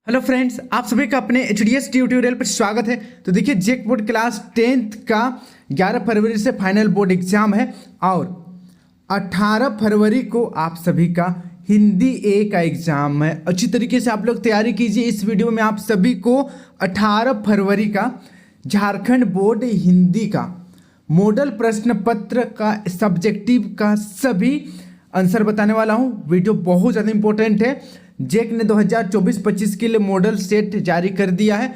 Hello friends, आप सभी का अपने एचडीएस ट्यूटोरियल पर स्वागत है। तो देखिए, जेक बोर्ड क्लास 10th का 11 फरवरी से फाइनल बोर्ड एग्जाम है और 18 फरवरी को आप सभी का हिंदी ए का एग्जाम है। अच्छी तरीके से आप लोग तैयारी कीजिए। इस वीडियो में आप सभी को 18 फरवरी का झारखंड बोर्ड हिंदी का मॉडल प्रश्न पत्र का सब्जेक्टिव का सभी आंसर बताने वाला हूँ। वीडियो बहुत ज़्यादा इंपॉर्टेंट है। जेक ने 2024-25 के लिए मॉडल सेट जारी कर दिया है।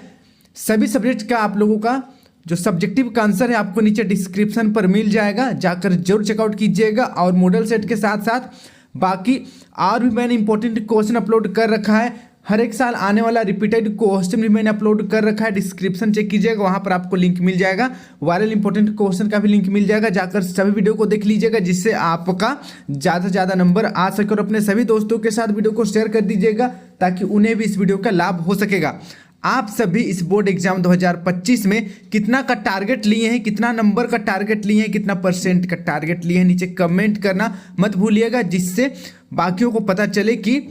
सभी सब्जेक्ट का आप लोगों का जो सब्जेक्टिव का आंसर है आपको नीचे डिस्क्रिप्शन पर मिल जाएगा, जाकर जरूर चेकआउट कीजिएगा। और मॉडल सेट के साथ साथ बाकी और भी मैंने इंपॉर्टेंट क्वेश्चन अपलोड कर रखा है। हर एक साल आने वाला रिपीटेड क्वेश्चन भी मैंने अपलोड कर रखा है। डिस्क्रिप्शन चेक कीजिएगा, वहां पर आपको लिंक मिल जाएगा। वायरल इंपॉर्टेंट क्वेश्चन का भी लिंक मिल जाएगा, जाकर सभी वीडियो को देख लीजिएगा, जिससे आपका ज़्यादा से ज़्यादा नंबर आ सके। और अपने सभी दोस्तों के साथ वीडियो को शेयर कर दीजिएगा ताकि उन्हें भी इस वीडियो का लाभ हो सकेगा। आप सभी इस बोर्ड एग्जाम 2025 में कितना का टारगेट लिए हैं, कितना नंबर का टारगेट लिए हैं, कितना परसेंट का टारगेट लिए हैं, नीचे कमेंट करना मत भूलिएगा, जिससे बाकियों को पता चले कि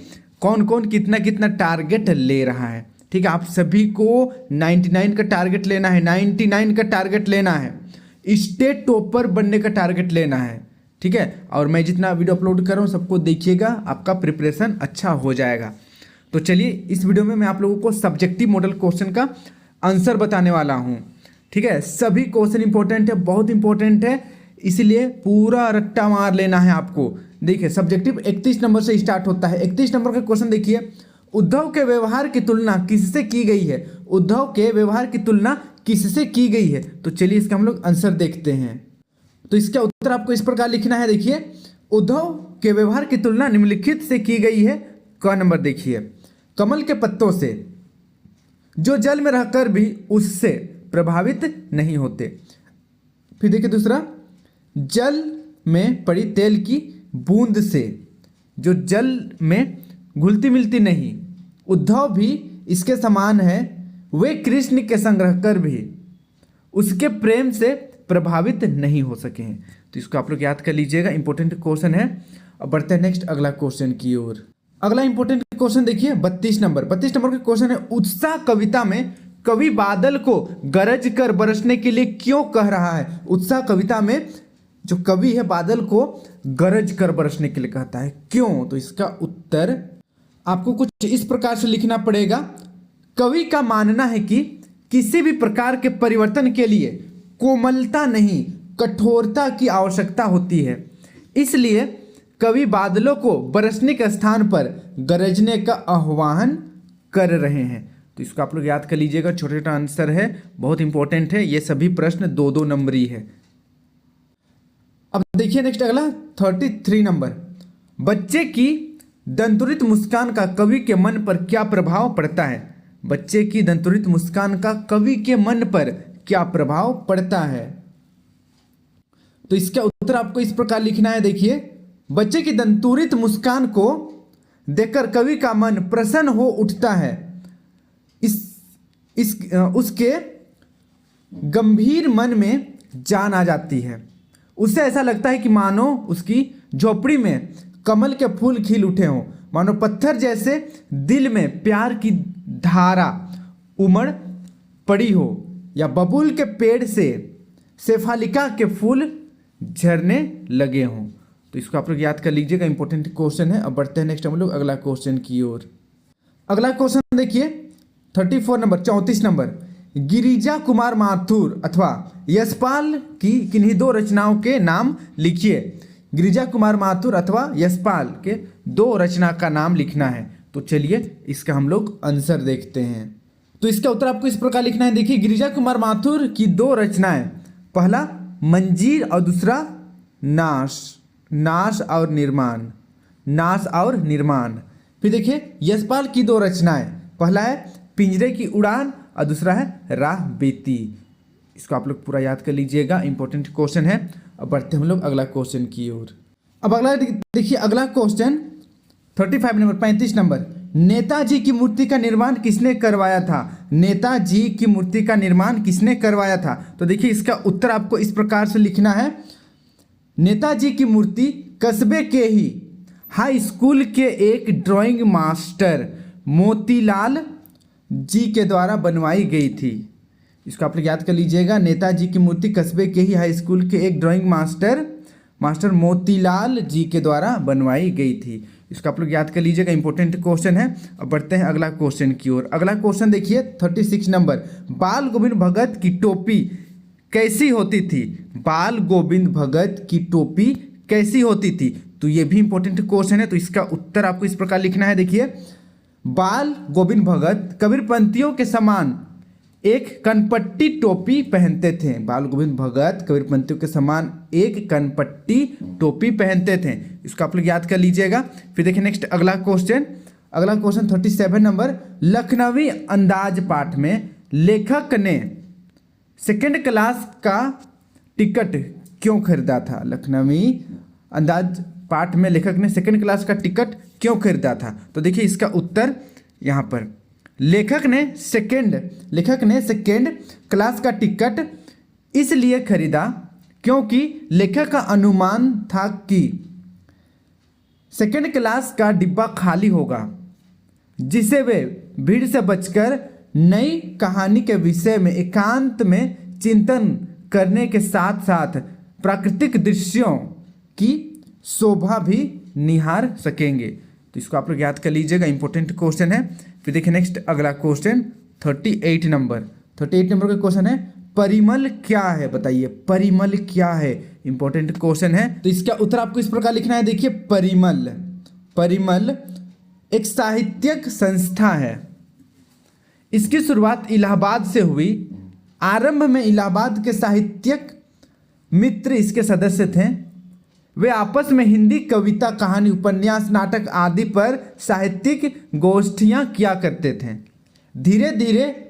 कौन कौन कितना कितना टारगेट ले रहा है। ठीक है, आप सभी को 99 का टारगेट लेना है, 99 का टारगेट लेना है, स्टेट टॉपर बनने का टारगेट लेना है। ठीक है, और मैं जितना वीडियो अपलोड कर रहा हूँ सबको देखिएगा, आपका प्रिपरेशन अच्छा हो जाएगा। तो चलिए, इस वीडियो में मैं आप लोगों को सब्जेक्टिव मॉडल क्वेश्चन का आंसर बताने वाला हूँ। ठीक है, सभी क्वेश्चन इंपॉर्टेंट है, बहुत इंपॉर्टेंट है, इसलिए पूरा रट्टा मार लेना है आपको। देखिए, सब्जेक्टिव 31 नंबर से स्टार्ट होता है। 31 नंबर का क्वेश्चन देखिए, उद्धव के व्यवहार की तुलना किससे की गई है? उद्धव के व्यवहार की तुलना किससे की गई है? तो चलिए इसका हम लोग आंसर देखते हैं। तो इसका उत्तर आपको इस प्रकार लिखना है। देखिए, उद्धव के व्यवहार की तुलना निम्नलिखित से की गई है। क नंबर देखिए, कमल के पत्तों से, जो जल में रहकर भी उससे प्रभावित नहीं होते। फिर देखिए दूसरा, जल में पड़ी तेल की बूंद से, जो जल में घुलती मिलती नहीं। उद्धव भी इसके समान है, वे कृष्ण के संग रहकर भी उसके प्रेम से प्रभावित नहीं हो सके हैं। तो इसको आप लोग याद कर लीजिएगा, इंपॉर्टेंट क्वेश्चन है। अब बढ़ते हैं नेक्स्ट अगला क्वेश्चन की ओर। अगला इंपॉर्टेंट क्वेश्चन देखिए, 32 नंबर का क्वेश्चन है, उत्साह कविता में कवि बादल को गरज कर बरसने के लिए क्यों कह रहा है? उत्साह कविता में जो कवि है बादल को गरज कर बरसने के लिए कहता है, क्यों? तो इसका उत्तर आपको कुछ इस प्रकार से लिखना पड़ेगा। कवि का मानना है कि किसी भी प्रकार के परिवर्तन के लिए कोमलता नहीं, कठोरता की आवश्यकता होती है, इसलिए कवि बादलों को बरसने के स्थान पर गरजने का आह्वान कर रहे हैं। तो इसको आप लोग याद कर लीजिएगा, छोटा छोटा आंसर है, बहुत इंपॉर्टेंट है। ये सभी प्रश्न 2-2 नंबरी है। अब देखिए नेक्स्ट अगला 33 नंबर, बच्चे की दंतुरित मुस्कान का कवि के मन पर क्या प्रभाव पड़ता है? बच्चे की दंतुरित मुस्कान का कवि के मन पर क्या प्रभाव पड़ता है? तो इसका उत्तर आपको इस प्रकार लिखना है। देखिए, बच्चे की दंतुरित मुस्कान को देखकर कवि का मन प्रसन्न हो उठता है। उसके गंभीर मन में जान आ जाती है। उससे ऐसा लगता है कि मानो उसकी झोपड़ी में कमल के फूल खिल उठे हों, मानो पत्थर जैसे दिल में प्यार की धारा उमड़ पड़ी हो, या बबूल के पेड़ से शेफालिका के फूल झरने लगे हों। तो इसको आप लोग याद कर लीजिएगा, इंपॉर्टेंट क्वेश्चन है। अब बढ़ते हैं नेक्स्ट हम लोग अगला क्वेश्चन की ओर। अगला क्वेश्चन देखिए 34 नंबर, गिरिजा कुमार माथुर अथवा यशपाल की किन्हीं 2 रचनाओं के नाम लिखिए। गिरिजा कुमार माथुर अथवा यशपाल के 2 रचना का नाम लिखना है। तो चलिए इसका हम लोग आंसर देखते हैं। तो इसका उत्तर आपको इस प्रकार लिखना है। देखिए, गिरिजा कुमार माथुर की 2 रचनाएं, पहला मंजीर और दूसरा नाश और निर्माण। फिर देखिए, यशपाल की 2 रचनाएं, पहला है पिंजरे की उड़ान और दूसरा है राह बेती। इसको आप लोग पूरा याद कर लीजिएगा, इंपॉर्टेंट क्वेश्चन है। अब बढ़ते हम लोग अगला क्वेश्चन की ओर। अब अगला देखिए, अगला क्वेश्चन 35 नंबर, नेताजी की मूर्ति का निर्माण किसने करवाया था? नेताजी की मूर्ति का निर्माण किसने करवाया था? तो देखिए, इसका उत्तर आपको इस प्रकार से लिखना है। नेताजी की मूर्ति कस्बे के ही हाई स्कूल के एक ड्राइंग मास्टर मोतीलाल जी के द्वारा बनवाई गई थी। इसको आप लोग याद कर लीजिएगा। नेताजी की मूर्ति कस्बे के ही हाई स्कूल के एक ड्राइंग मास्टर मोतीलाल जी के द्वारा बनवाई गई थी। इसको आप लोग याद कर लीजिएगा, इंपॉर्टेंट क्वेश्चन है। अब बढ़ते हैं अगला क्वेश्चन की ओर। अगला क्वेश्चन देखिए 36 नंबर, बाल गोविंद भगत की टोपी कैसी होती थी? बाल गोविंद भगत की टोपी कैसी होती थी? तो ये भी इंपॉर्टेंट क्वेश्चन है। तो इसका उत्तर आपको इस प्रकार लिखना है। देखिए, बाल गोविंद भगत कबीरपंथियों के समान एक कनपट्टी टोपी पहनते थे। बाल गोविंद भगत कबीरपंथियों के समान एक कनपट्टी टोपी पहनते थे। इसको आप लोग याद कर लीजिएगा। फिर देखिए नेक्स्ट अगला क्वेश्चन 37 नंबर, लखनवी अंदाज पाठ में लेखक ने सेकेंड क्लास का टिकट क्यों खरीदा था? लखनवी अंदाज पाठ में लेखक ने सेकेंड क्लास का टिकट क्यों खरीदा था? तो देखिए इसका उत्तर यहाँ पर, लेखक ने सेकेंड क्लास का टिकट इसलिए खरीदा क्योंकि लेखक का अनुमान था कि सेकेंड क्लास का डिब्बा खाली होगा, जिसे वे भीड़ से बचकर नई कहानी के विषय में एकांत में चिंतन करने के साथ साथ प्राकृतिक दृश्यों की शोभा भी निहार सकेंगे। तो इसको आप लोग याद कर लीजिएगा, इंपॉर्टेंट क्वेश्चन है। फिर देखिए नेक्स्ट अगला क्वेश्चन 38 नंबर का क्वेश्चन है, परिमल क्या है? बताइए परिमल क्या है? इंपॉर्टेंट क्वेश्चन है। तो इसका उत्तर आपको इस प्रकार लिखना है। देखिए, परिमल एक साहित्यिक संस्था है। इसकी शुरुआत इलाहाबाद से हुई। आरंभ में इलाहाबाद के साहित्यिक मित्र इसके सदस्य थे। वे आपस में हिंदी कविता, कहानी, उपन्यास, नाटक आदि पर साहित्यिक गोष्ठियां किया करते थे। धीरे धीरे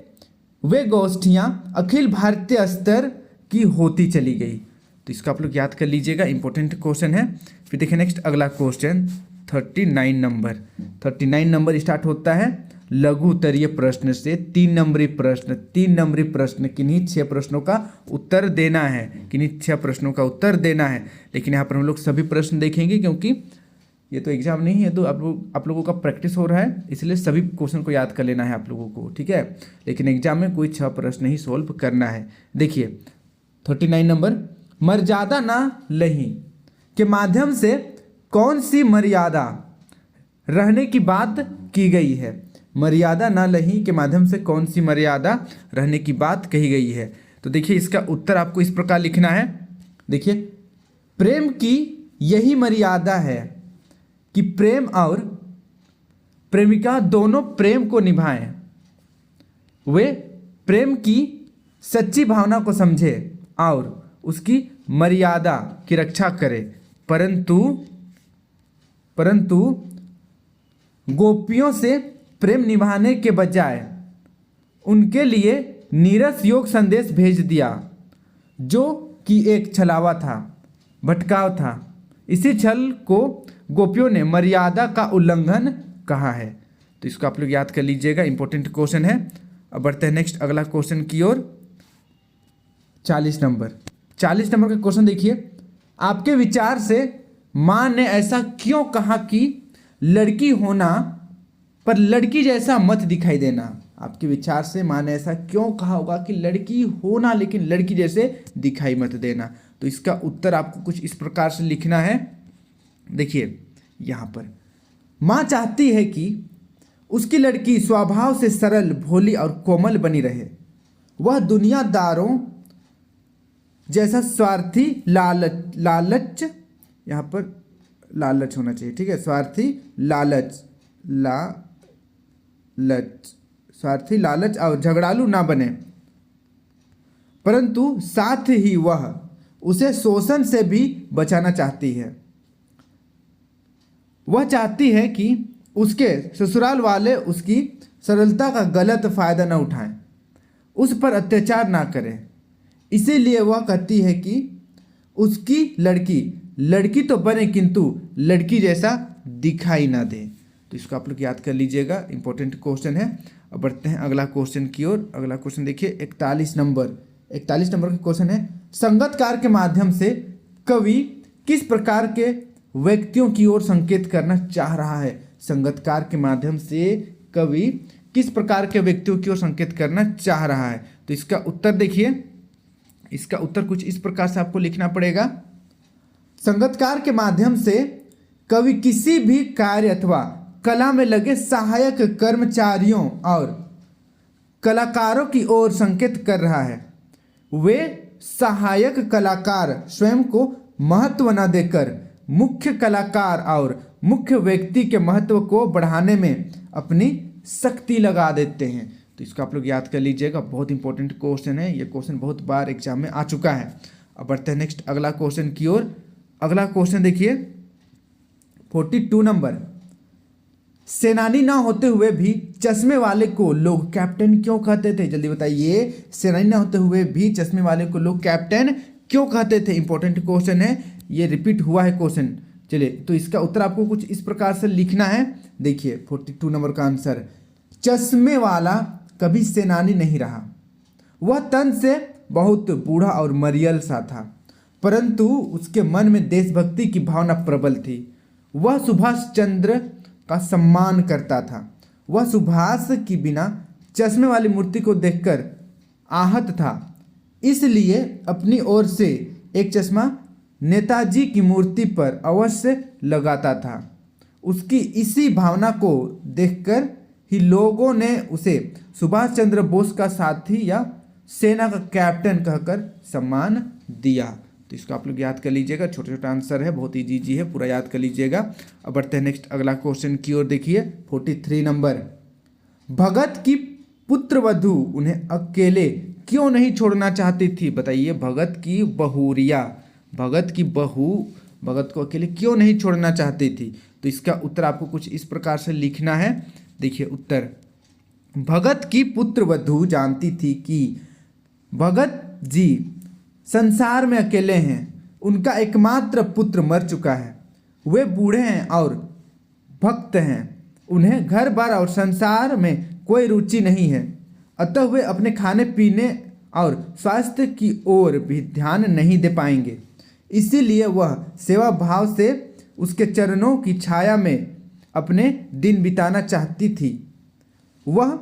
वे गोष्ठियां अखिल भारतीय स्तर की होती चली गई। तो इसको आप लोग याद कर लीजिएगा, इंपॉर्टेंट क्वेश्चन है। फिर देखिए नेक्स्ट अगला क्वेश्चन 39 नंबर स्टार्ट होता है लघु उत्तरीय प्रश्न से। 3 नंबरी प्रश्न, किन्हीं 6 प्रश्नों का उत्तर देना है। लेकिन यहाँ पर हम लोग सभी प्रश्न देखेंगे, क्योंकि ये तो एग्जाम नहीं है, तो आप लोगों का प्रैक्टिस हो रहा है, इसलिए सभी क्वेश्चन को याद कर लेना है आप लोगों को, ठीक है। लेकिन एग्जाम में कोई 6 प्रश्न ही सोल्व करना है। देखिए 39 नंबर, मर्यादा ना लही के माध्यम से कौन सी मर्यादा रहने की बात की गई है? मर्यादा ना लही के माध्यम से कौन सी मर्यादा रहने की बात कही गई है? तो देखिए इसका उत्तर आपको इस प्रकार लिखना है। देखिए, प्रेम की यही मर्यादा है कि प्रेम और प्रेमिका दोनों प्रेम को निभाएं। वे प्रेम की सच्ची भावना को समझे और उसकी मर्यादा की रक्षा करें, परंतु गोपियों से प्रेम निभाने के बजाय उनके लिए नीरस योग संदेश भेज दिया, जो कि एक छलावा था, भटकाव था। इसी छल को गोपियों ने मर्यादा का उल्लंघन कहा है। तो इसको आप लोग याद कर लीजिएगा, इंपॉर्टेंट क्वेश्चन है। अब बढ़ते हैं नेक्स्ट अगला क्वेश्चन की ओर। 40 नंबर का क्वेश्चन देखिए, आपके विचार से माँ ने ऐसा क्यों कहा कि लड़की होना पर लड़की जैसा मत दिखाई देना? आपके विचार से माँ ने ऐसा क्यों कहा होगा कि लड़की होना लेकिन लड़की जैसे दिखाई मत देना? तो इसका उत्तर आपको कुछ इस प्रकार से लिखना है। देखिए यहाँ पर, माँ चाहती है कि उसकी लड़की स्वभाव से सरल, भोली और कोमल बनी रहे। वह दुनियादारों जैसा स्वार्थी लालच, यहाँ पर लालच होना चाहिए, ठीक है, स्वार्थी लालच और झगड़ालू ना बने, परंतु साथ ही वह उसे शोषण से भी बचाना चाहती है। वह चाहती है कि उसके ससुराल वाले उसकी सरलता का गलत फायदा न उठाएं, उस पर अत्याचार ना करें। इसीलिए वह कहती है कि उसकी लड़की तो बने किंतु लड़की जैसा दिखाई ना दे। तो इसको आप लोग याद कर लीजिएगा, इंपॉर्टेंट क्वेश्चन है। अब बढ़ते हैं अगला क्वेश्चन की ओर। अगला क्वेश्चन देखिए 41 नंबर का क्वेश्चन है, संगतकार के माध्यम से कवि किस प्रकार के व्यक्तियों की ओर संकेत करना चाह रहा है? संगतकार के माध्यम से कवि किस प्रकार के व्यक्तियों की ओर संकेत करना चाह रहा है। तो इसका उत्तर देखिए, इसका उत्तर कुछ इस प्रकार से आपको लिखना पड़ेगा। संगतकार के माध्यम से कवि किसी भी कार्य अथवा कला में लगे सहायक कर्मचारियों और कलाकारों की ओर संकेत कर रहा है। वे सहायक कलाकार स्वयं को महत्व न देकर मुख्य कलाकार और मुख्य व्यक्ति के महत्व को बढ़ाने में अपनी शक्ति लगा देते हैं। तो इसको आप लोग याद कर लीजिएगा, बहुत इंपॉर्टेंट क्वेश्चन है, ये क्वेश्चन बहुत बार एग्जाम में आ चुका है। अब बढ़ते हैं नेक्स्ट अगला क्वेश्चन की ओर। अगला क्वेश्चन देखिए 42 नंबर। सेनानी ना होते हुए भी चश्मे वाले को लोग कैप्टन क्यों कहते थे? जल्दी बताइए, सेनानी ना होते हुए भी चश्मे वाले को लोग कैप्टन क्यों कहते थे? इंपॉर्टेंट क्वेश्चन है, ये रिपीट हुआ है क्वेश्चन। चलिए, तो इसका उत्तर आपको कुछ इस प्रकार से लिखना है। देखिए 42 नंबर का आंसर, चश्मे वाला कभी सेनानी नहीं रहा। वह तन से बहुत बूढ़ा और मरियल सा था, परंतु उसके मन में देशभक्ति की भावना प्रबल थी। वह सुभाष चंद्र का सम्मान करता था। वह सुभाष की बिना चश्मे वाली मूर्ति को देखकर आहत था, इसलिए अपनी ओर से एक चश्मा नेताजी की मूर्ति पर अवश्य लगाता था। उसकी इसी भावना को देखकर ही लोगों ने उसे सुभाष चंद्र बोस का साथी या सेना का कैप्टन कहकर सम्मान दिया। तो इसको आप लोग याद कर लीजिएगा, छोटा छोटा आंसर है, बहुत इजी है, पूरा याद कर लीजिएगा। अब बढ़ते हैं नेक्स्ट अगला क्वेश्चन की ओर। देखिए 43 नंबर। भगत की पुत्रवधू उन्हें अकेले क्यों नहीं छोड़ना चाहती थी? बताइए, भगत की बहुरिया, भगत की बहू भगत को अकेले क्यों नहीं छोड़ना चाहती थी? तो इसका उत्तर आपको कुछ इस प्रकार से लिखना है। देखिए उत्तर, भगत की पुत्रवधू जानती थी कि भगत जी संसार में अकेले हैं। उनका एकमात्र पुत्र मर चुका है। वे बूढ़े हैं और भक्त हैं। उन्हें घर बार और संसार में कोई रुचि नहीं है, अतः वे अपने खाने पीने और स्वास्थ्य की ओर भी ध्यान नहीं दे पाएंगे। इसीलिए वह सेवा भाव से उसके चरणों की छाया में अपने दिन बिताना चाहती थी। वह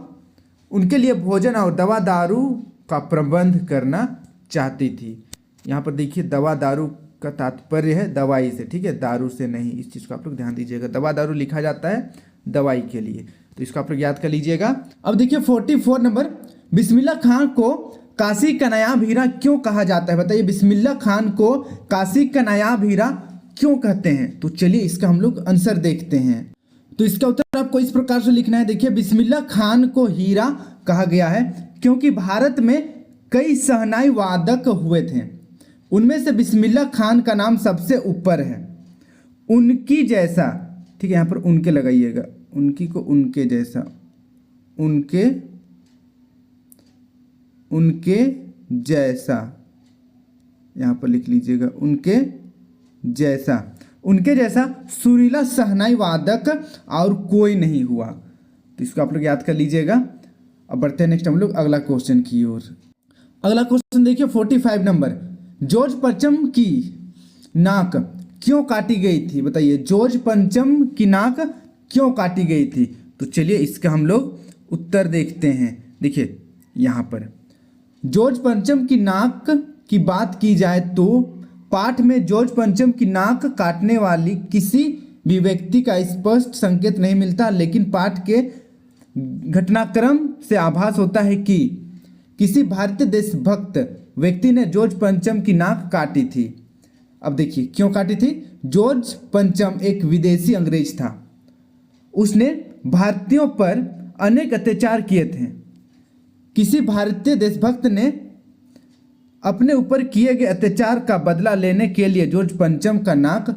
उनके लिए भोजन और दवा दारू का प्रबंध करना चाहती थी। यहाँ पर देखिए, दवा दारू का तात्पर्य है दवाई से, ठीक है, दारू से नहीं। इस चीज़ को आप लोग ध्यान दीजिएगा, दवा दारू लिखा जाता है दवाई के लिए। तो इसको आप लोग याद कर लीजिएगा। अब देखिए 44 नंबर। बिस्मिल्लाह खान को काशी का नायाब हीरा क्यों कहा जाता है? बताइए, बिस्मिल्लाह खान को काशी का नायाब हीरा क्यों कहते हैं? तो चलिए इसका हम लोग आंसर देखते हैं। तो इसका उत्तर आपको इस प्रकार से लिखना है। देखिए, बिस्मिल्लाह खान को हीरा कहा गया है क्योंकि भारत में कई शहनाई वादक हुए थे, उनमें से बिस्मिल्लाह खान का नाम सबसे ऊपर है। उनकी जैसा, ठीक है, यहाँ पर उनके लगाइएगा, उनकी को उनके जैसा, उनके जैसा यहाँ पर लिख लीजिएगा, उनके जैसा सुरीला शहनाई वादक और कोई नहीं हुआ। तो इसको आप लोग याद कर लीजिएगा। अब बढ़ते हैं नेक्स्ट हम लोग अगला क्वेश्चन की ओर। अगला क्वेश्चन देखिए 45 नंबर। जॉर्ज पंचम की नाक क्यों काटी गई थी? बताइए, जॉर्ज पंचम की नाक क्यों काटी गई थी? तो चलिए इसका हम लोग उत्तर देखते हैं। देखिए यहाँ पर जॉर्ज पंचम की नाक की बात की जाए तो पाठ में जॉर्ज पंचम की नाक काटने वाली किसी भी व्यक्ति का स्पष्ट संकेत नहीं मिलता, लेकिन पाठ के घटनाक्रम से आभास होता है कि किसी भारतीय देशभक्त व्यक्ति ने जॉर्ज पंचम की नाक काटी थी। अब देखिए क्यों काटी थी। जॉर्ज पंचम एक विदेशी अंग्रेज था। उसने भारतीयों पर अनेक अत्याचार किए थे। किसी भारतीय देशभक्त ने अपने ऊपर किए गए अत्याचार का बदला लेने के लिए जॉर्ज पंचम का नाक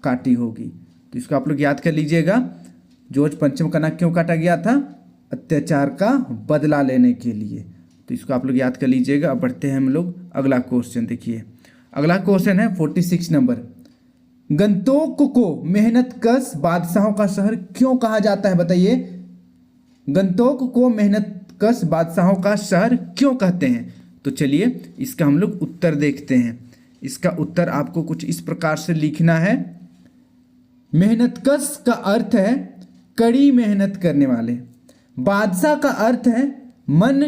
काटी होगी। तो इसको आप लोग याद कर लीजिएगा। जॉर्ज पंचम का नाक क्यों काटा गया था? अत्याचार का बदला लेने के लिए। तो इसको आप लोग याद कर लीजिएगा। अब बढ़ते हैं हम लोग अगला क्वेश्चन। देखिए अगला क्वेश्चन है 46 नंबर। गंतोक को मेहनतकश बादशाहों का शहर क्यों कहा जाता है? बताइए, गंतोक को मेहनतकश बादशाहों का शहर क्यों कहते हैं? तो चलिए इसका हम लोग उत्तर देखते हैं। इसका उत्तर आपको कुछ इस प्रकार से लिखना है। मेहनतकश का अर्थ है कड़ी मेहनत करने वाले। बादशाह का अर्थ है मन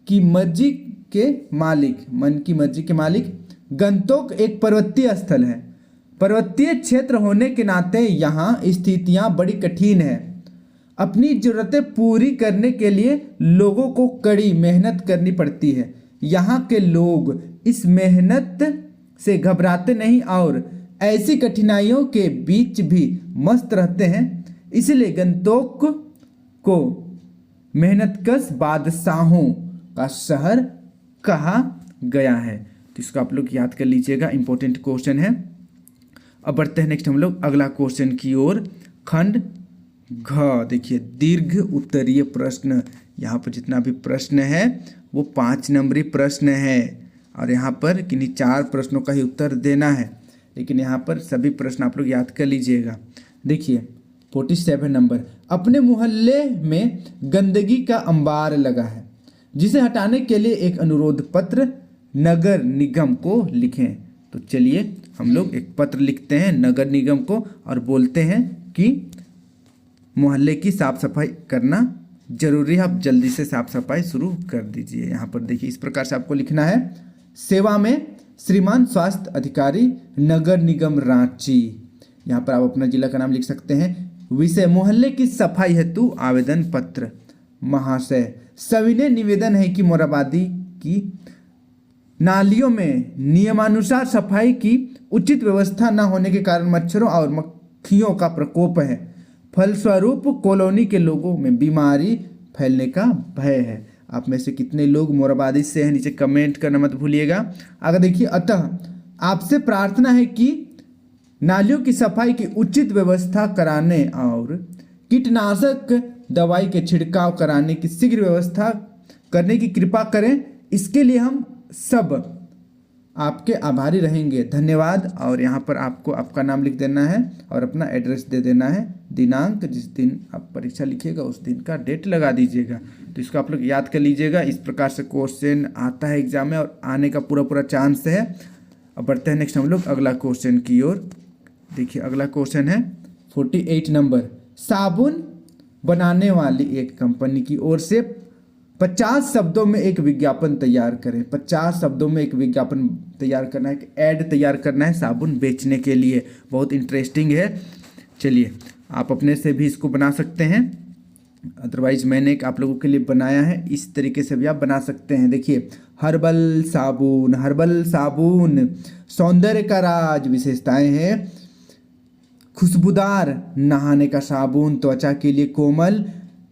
की मर्जी के मालिक, मन की मर्जी के मालिक। गंतोक एक पर्वतीय स्थल है। पर्वतीय क्षेत्र होने के नाते यहाँ स्थितियाँ बड़ी कठिन है। अपनी ज़रूरतें पूरी करने के लिए लोगों को कड़ी मेहनत करनी पड़ती है। यहाँ के लोग इस मेहनत से घबराते नहीं और ऐसी कठिनाइयों के बीच भी मस्त रहते हैं। इसलिए गंतोक को मेहनतकश बादशाहों का शहर कहा गया है। तो इसको आप लोग याद कर लीजिएगा, इंपॉर्टेंट क्वेश्चन है। अब बढ़ते हैं नेक्स्ट हम लोग अगला क्वेश्चन की ओर। खंड घ, देखिए दीर्घ उत्तरीय प्रश्न। यहाँ पर जितना भी प्रश्न है वो 5 नंबरी प्रश्न है और यहाँ पर किन्हीं 4 प्रश्नों का ही उत्तर देना है, लेकिन यहाँ पर सभी प्रश्न आप लोग याद कर लीजिएगा। देखिए 47 नंबर, अपने मोहल्ले में गंदगी का अंबार लगा है, जिसे हटाने के लिए एक अनुरोध पत्र नगर निगम को लिखें। तो चलिए हम लोग एक पत्र लिखते हैं नगर निगम को और बोलते हैं कि मोहल्ले की साफ सफाई करना जरूरी है, आप जल्दी से साफ सफाई शुरू कर दीजिए। यहाँ पर देखिए इस प्रकार से आपको लिखना है, सेवा में श्रीमान स्वास्थ्य अधिकारी नगर निगम रांची। यहाँ पर आप अपना जिला का नाम लिख सकते हैं। विषय मोहल्ले की सफाई हेतु आवेदन पत्र। महाशय, सविनय निवेदन है कि मोराबादी की नालियों में नियमानुसार सफाई की उचित व्यवस्था न होने के कारण मच्छरों और मक्खियों का प्रकोप है। फलस्वरूप कॉलोनी के लोगों में बीमारी फैलने का भय है। आप में से कितने लोग मोराबादी से हैं नीचे कमेंट करना मत भूलिएगा। अगर देखिए, अतः आपसे प्रार्थना है कि नालियों की सफाई की उचित व्यवस्था कराने और कीटनाशक दवाई के छिड़काव कराने की शीघ्र व्यवस्था करने की कृपा करें। इसके लिए हम सब आपके आभारी रहेंगे, धन्यवाद। और यहाँ पर आपको आपका नाम लिख देना है और अपना एड्रेस दे देना है, दिनांक जिस दिन आप परीक्षा लिखिएगा उस दिन का डेट लगा दीजिएगा। तो इसको आप लोग याद कर लीजिएगा। इस प्रकार से क्वेश्चन आता है एग्जाम में और आने का पूरा चांस है। अब बढ़ते हैं नेक्स्ट हम लोग अगला क्वेश्चन की ओर। देखिए अगला क्वेश्चन है 48 नंबर, साबुन बनाने वाली एक कंपनी की ओर से 50 शब्दों में एक विज्ञापन तैयार करें। 50 शब्दों में एक विज्ञापन तैयार करना है, ऐड तैयार करना है साबुन बेचने के लिए। बहुत इंटरेस्टिंग है। चलिए आप अपने से भी इसको बना सकते हैं, अदरवाइज मैंने एक आप लोगों के लिए बनाया है, इस तरीके से भी आप बना सकते हैं। देखिए, हर्बल साबुन, हर्बल साबुन सौंदर्य का राज, विशेषताएं हैं खुशबूदार नहाने का साबुन, त्वचा के लिए कोमल,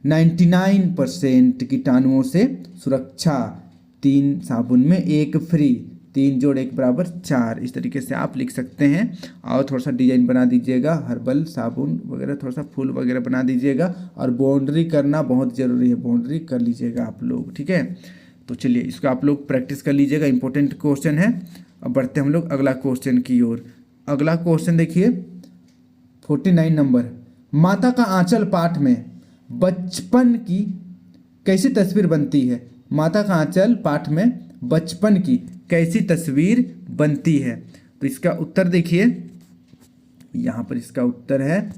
99% कीटाणुओं से सुरक्षा, 3 साबुन में 1 फ्री, 3 जोड़ 1 बराबर 4। इस तरीके से आप लिख सकते हैं और थोड़ा सा डिजाइन बना दीजिएगा, हर्बल साबुन वगैरह, थोड़ा सा फूल वगैरह बना दीजिएगा। और बाउंड्री करना बहुत ज़रूरी है, बाउंड्री कर लीजिएगा आप लोग, ठीक है। तो चलिए इसको आप लोग प्रैक्टिस कर लीजिएगा, इंपॉर्टेंट क्वेश्चन है। अब बढ़ते हम लोग अगला क्वेश्चन की ओर। अगला क्वेश्चन देखिए 49 नंबर, माता का आंचल पाठ में बचपन की कैसी तस्वीर बनती है। माता का आंचल पाठ में बचपन की कैसी तस्वीर बनती है। तो इसका उत्तर देखिए, यहाँ पर इसका उत्तर है,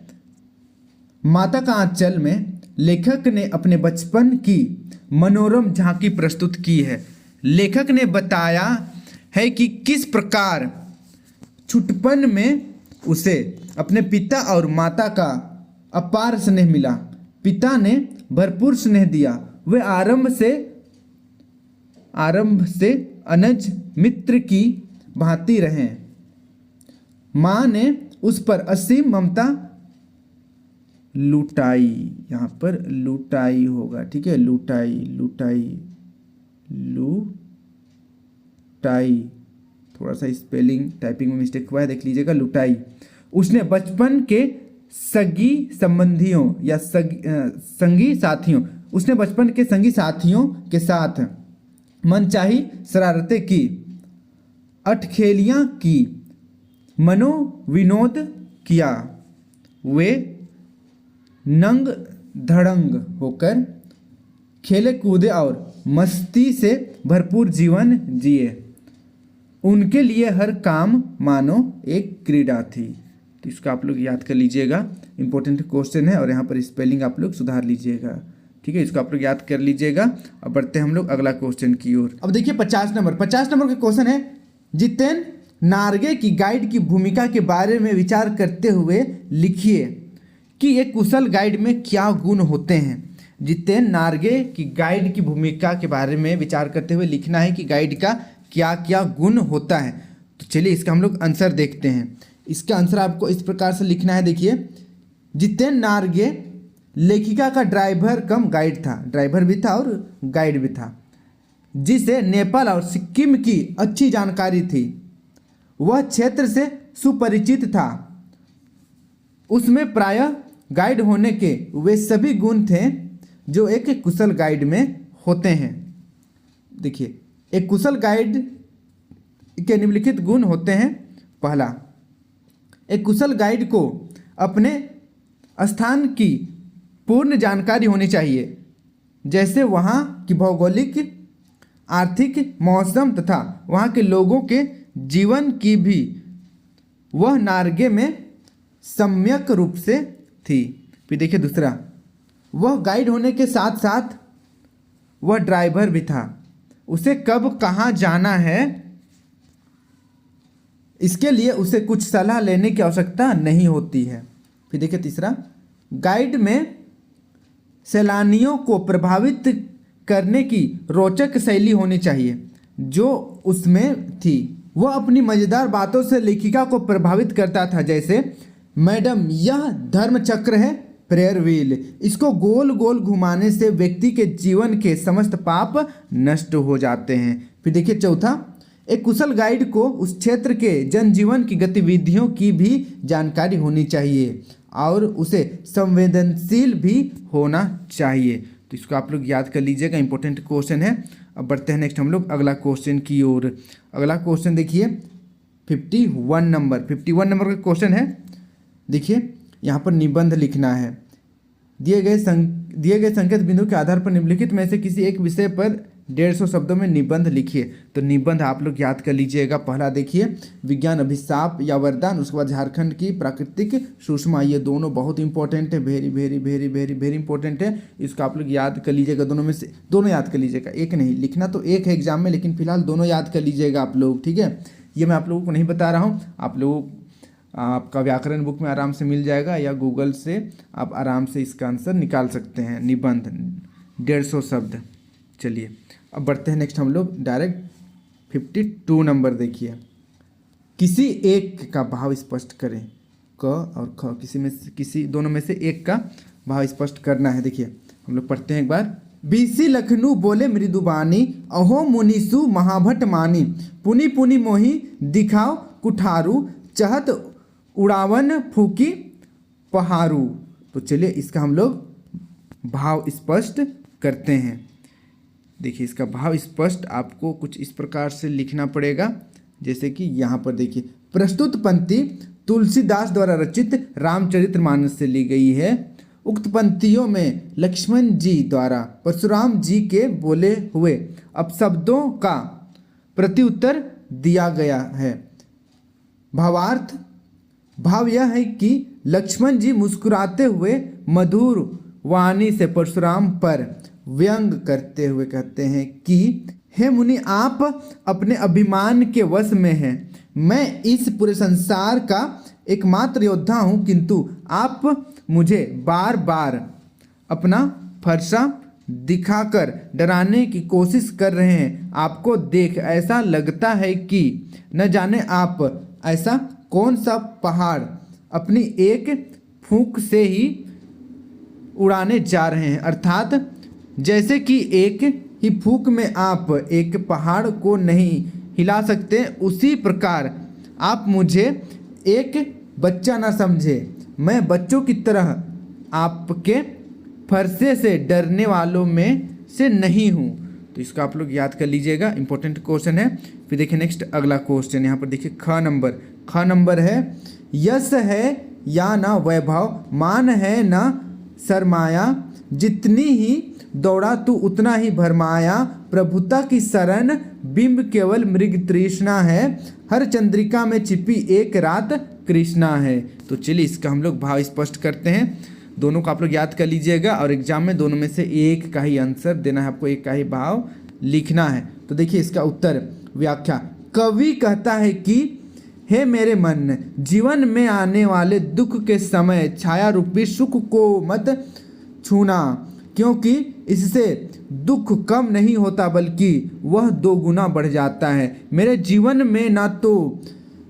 माता का आंचल में लेखक ने अपने बचपन की मनोरम झांकी प्रस्तुत की है। लेखक ने बताया है कि किस प्रकार छुटपन में उसे अपने पिता और माता का अपार स्नेह मिला। पिता ने भरपूर स्नेह दिया, वे आरंभ से अनज मित्र की भांति रहे। माँ ने उस पर असीम ममता लुटाई, यहाँ पर लुटाई होगा, ठीक है, लुटाई, थोड़ा सा स्पेलिंग टाइपिंग में मिस्टेक हुआ है, देख लीजिएगा, लुटाई। उसने बचपन के सगी संबंधियों या संगी साथियों, उसने बचपन के संगी साथियों के साथ मनचाही शरारतें की, अटखेलियाँ की, मनोविनोद किया। वे नंग धड़ंग होकर खेले कूदे और मस्ती से भरपूर जीवन जिए। उनके लिए हर काम मानो एक क्रीड़ा थी। तो इसको आप लोग याद कर लीजिएगा, इंपॉर्टेंट क्वेश्चन है और यहाँ पर स्पेलिंग आप लोग सुधार लीजिएगा। ठीक है, इसको आप लोग याद कर लीजिएगा। अब बढ़ते हैं हम लोग अगला क्वेश्चन की ओर। अब देखिए 50 नंबर का क्वेश्चन है, जितेन नार्गे की गाइड की भूमिका के बारे में विचार करते हुए लिखिए कि एक कुशल गाइड में क्या गुण होते हैं। जितेन नार्गे की गाइड की भूमिका के बारे में विचार करते हुए लिखना है कि गाइड का क्या क्या गुण होता है। तो चलिए इसका हम लोग आंसर देखते हैं। इसका आंसर आपको इस प्रकार से लिखना है। देखिए, जितेन नार्गे लेखिका का ड्राइवर कम गाइड था, ड्राइवर भी था और गाइड भी था, जिसे नेपाल और सिक्किम की अच्छी जानकारी थी। वह क्षेत्र से सुपरिचित था। उसमें प्रायः गाइड होने के वे सभी गुण थे जो एक कुशल गाइड में होते हैं। देखिए, एक कुशल गाइड के निम्नलिखित गुण होते हैं। पहला, एक कुशल गाइड को अपने स्थान की पूर्ण जानकारी होनी चाहिए, जैसे वहाँ की भौगोलिक, आर्थिक, मौसम तथा वहाँ के लोगों के जीवन की भी वह नार्गे में सम्यक रूप से थी। फिर देखिए दूसरा, वह गाइड होने के साथ साथ वह ड्राइवर भी था। उसे कब कहाँ जाना है इसके लिए उसे कुछ सलाह लेने की आवश्यकता नहीं होती है। फिर देखिए तीसरा, गाइड में सैलानियों को प्रभावित करने की रोचक शैली होनी चाहिए जो उसमें थी। वह अपनी मज़ेदार बातों से लेखिका को प्रभावित करता था, जैसे मैडम यह धर्म चक्र है, प्रेयर व्हील, इसको गोल गोल घुमाने से व्यक्ति के जीवन के समस्त पाप नष्ट हो जाते हैं। फिर देखिए चौथा, एक कुशल गाइड को उस क्षेत्र के जनजीवन की गतिविधियों की भी जानकारी होनी चाहिए और उसे संवेदनशील भी होना चाहिए। तो इसको आप लोग याद कर लीजिएगा, इंपॉर्टेंट क्वेश्चन है। अब बढ़ते हैं नेक्स्ट हम लोग अगला क्वेश्चन की ओर। अगला क्वेश्चन देखिए 51 नंबर का क्वेश्चन है। देखिए यहाँ पर निबंध लिखना है। दिए गए संकेत बिंदु के आधार पर निम्नलिखित में से किसी एक विषय पर 150 शब्दों में निबंध लिखिए। तो निबंध आप लोग याद कर लीजिएगा। पहला देखिए, विज्ञान अभिशाप या वरदान, उसके बाद झारखंड की प्राकृतिक सुषमा, ये दोनों बहुत इंपॉर्टेंट है, very very very very very important है। इसको आप लोग याद कर लीजिएगा। दोनों में से दोनों याद कर लीजिएगा, एक नहीं। लिखना तो एक है एग्जाम में, लेकिन फिलहाल दोनों याद कर लीजिएगा आप लोग, ठीक है। ये मैं आप लोगों को नहीं बता रहा हूँ, आप लोग आपका व्याकरण बुक में आराम से मिल जाएगा या गूगल से आप आराम से इसका आंसर निकाल सकते हैं। निबंध 150 शब्द। चलिए अब बढ़ते हैं नेक्स्ट हम लोग डायरेक्ट 52 नंबर। देखिए, किसी एक का भाव स्पष्ट करें। क और ख, किसी दोनों में से एक का भाव स्पष्ट करना है। देखिए हम लोग पढ़ते हैं एक बार। बीसी लखनऊ बोले मृदुबानी, अहो मुनीसु महाभट मानी, पुनि पुनि मोही दिखाओ कुठारू, चहत उड़ावन फूकी पहाड़ू। तो चलिए इसका हम लोग भाव स्पष्ट करते हैं। देखिए इसका भाव स्पष्ट आपको कुछ इस प्रकार से लिखना पड़ेगा, जैसे कि यहाँ पर देखिए, प्रस्तुत पंक्ति तुलसीदास द्वारा रचित रामचरितमानस से ली गई है। उक्त पंक्तियों में लक्ष्मण जी द्वारा परशुराम जी के बोले हुए अपशब्दों का प्रत्युत्तर दिया गया है। भावार्थ, भाव यह है कि लक्ष्मण जी मुस्कुराते हुए मधुर वाणी से परशुराम पर व्यंग करते हुए कहते हैं कि हे मुनि, आप अपने अभिमान के वश में हैं। मैं इस पूरे संसार का एकमात्र योद्धा हूँ, किंतु आप मुझे बार बार अपना फरसा दिखाकर डराने की कोशिश कर रहे हैं। आपको देख ऐसा लगता है कि न जाने आप ऐसा कौन सा पहाड़ अपनी एक फूंक से ही उड़ाने जा रहे हैं। अर्थात जैसे कि एक ही फूंक में आप एक पहाड़ को नहीं हिला सकते, उसी प्रकार आप मुझे एक बच्चा ना समझे। मैं बच्चों की तरह आपके फरसे से डरने वालों में से नहीं हूँ। तो इसको आप लोग याद कर लीजिएगा, इंपॉर्टेंट क्वेश्चन है। फिर देखिए नेक्स्ट अगला क्वेश्चन, यहाँ पर देखिए ख नंबर है। यश है या ना वैभव, मान है ना सरमाया, जितनी ही दौड़ा तू उतना ही भरमाया, प्रभुता की शरण बिंब केवल मृग तृष्णा है, हर चंद्रिका में छिपी एक रात कृष्णा है। तो चलिए इसका हम लोग भाव स्पष्ट करते हैं। दोनों को आप लोग याद कर लीजिएगा और एग्जाम में दोनों में से एक का ही आंसर देना है आपको, एक का ही भाव लिखना है। तो देखिए इसका उत्तर व्याख्या। कवि कहता है कि हे मेरे मन, जीवन में आने वाले दुख के समय छाया रूपी सुख को मत छूना, क्योंकि इससे दुख कम नहीं होता बल्कि वह 2 गुना बढ़ जाता है। मेरे जीवन में ना तो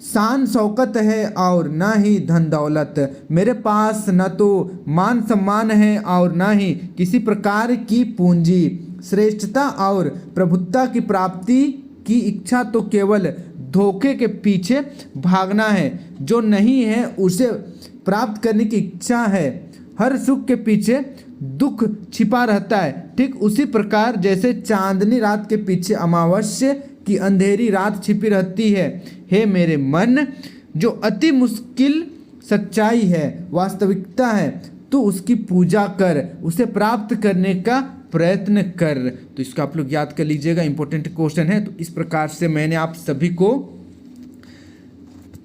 शान शौकत है और ना ही धन दौलत, मेरे पास न तो मान सम्मान है और ना ही किसी प्रकार की पूंजी। श्रेष्ठता और प्रभुत्ता की प्राप्ति की इच्छा तो केवल धोखे के पीछे भागना है, जो नहीं है उसे प्राप्त करने की इच्छा है। हर सुख के पीछे दुख छिपा रहता है, ठीक उसी प्रकार जैसे चांदनी रात के पीछे अमावस्या की अंधेरी रात छिपी रहती है। हे मेरे मन, जो अति मुश्किल सच्चाई है, वास्तविकता है, तो उसकी पूजा कर, उसे प्राप्त करने का प्रयत्न कर। तो इसको आप लोग याद कर लीजिएगा, इंपॉर्टेंट क्वेश्चन है। तो इस प्रकार से मैंने आप सभी को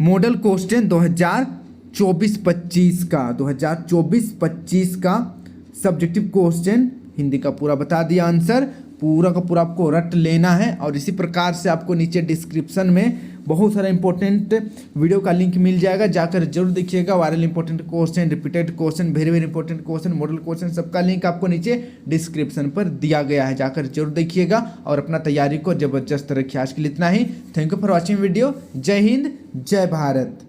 मॉडल क्वेश्चन 2024-25 का सब्जेक्टिव क्वेश्चन हिंदी का पूरा बता दिया। आंसर पूरा का पूरा आपको रट लेना है और इसी प्रकार से आपको नीचे डिस्क्रिप्शन में बहुत सारा इंपॉर्टेंट वीडियो का लिंक मिल जाएगा, जाकर जरूर देखिएगा। Viral important question, repeated question, very very important question, model question, सबका लिंक आपको नीचे डिस्क्रिप्शन पर दिया गया है, जाकर जरूर देखिएगा और अपना तैयारी को जबरदस्त रखिए। आज के लिए इतना ही। Thank you for watching video. जय हिंद, जय भारत।